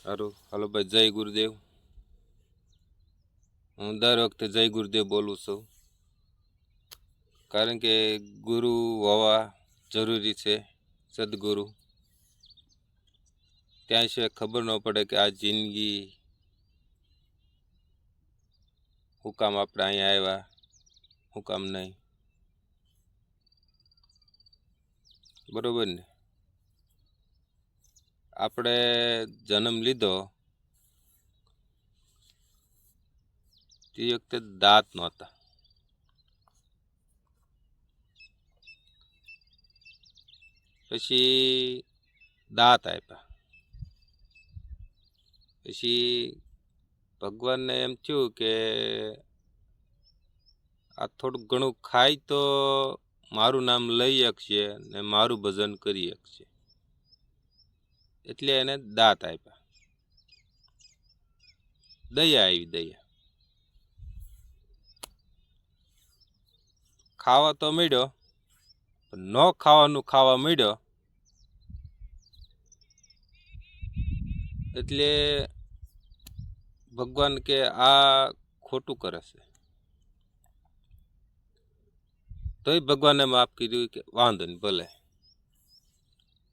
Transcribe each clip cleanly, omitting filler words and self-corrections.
સારું હાલો ભાઈ, જય ગુરુદેવ. હું દર વખતે જય ગુરુદેવ બોલું છું, કારણ કે ગુરુ હોવા જરૂરી છે. સદગુરુ ત્યાં સિવાય ખબર ન પડે કે આ જિંદગી હું કામ આપણે અહીંયા આવ્યા, હું કામ નહીં. બરોબર ને? આપણે જન્મ લીધો તે વખતે દાંત નહોતા. પછી દાંત આપ્યા. પછી ભગવાનને એમ થયું કે આ થોડુંક ઘણું ખાય તો મારું નામ લઈ શકશે ને મારું ભજન કરી શકશે, એટલે એને દાંત આપ્યા. દયા આવી, દયા. ખાવા તો મળ્યો, ન ખાવાનું ખાવા મળ્યો, એટલે ભગવાન કે આ ખોટું કરે છે. તોય ભગવાને માફ કર્યું કે વાંધો નહીં, ભલે.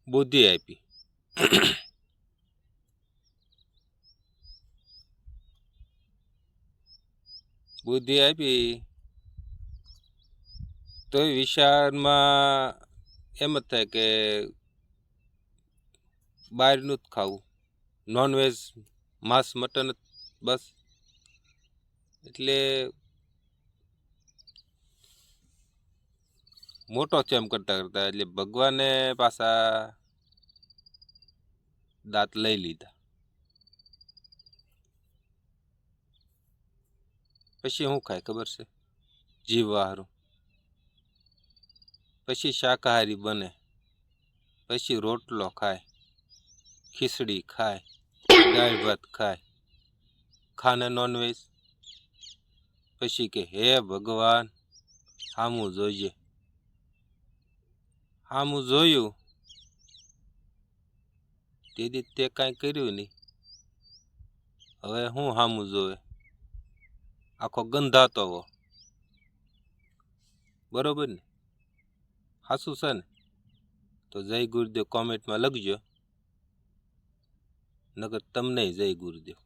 બુદ્ધિ આપી. બુદ્ધિ આપી તોય વિચારમાં એમ જ થાય કે બહારનું જ ખાવું, નોનવેજ, માંસ, મટન, બસ. એટલે મોટો છે એમ કરતા કરતા એટલે ભગવાને પાછા દાંત લઈ લીધા. પછી શું ખાય ખબર છે? જીવવા હારું. પછી શાકાહારી બને, પછી રોટલો ખાય, ખીચડી ખાય, દાળ ભાત ખાય, ખાને નોનવેજ. પછી કે હે ભગવાન, સામું જોઈએ. સામું જોયું તેથી તે કાંઈ કર્યું નહીં. હવે હું સામું જોવે? આખો ગંધાતો હો. બરોબર ને? સાચું છે ને? તો જય ગુરુદેવ કોમેન્ટમાં લખજો, નકર તમને જય ગુરુદેવ.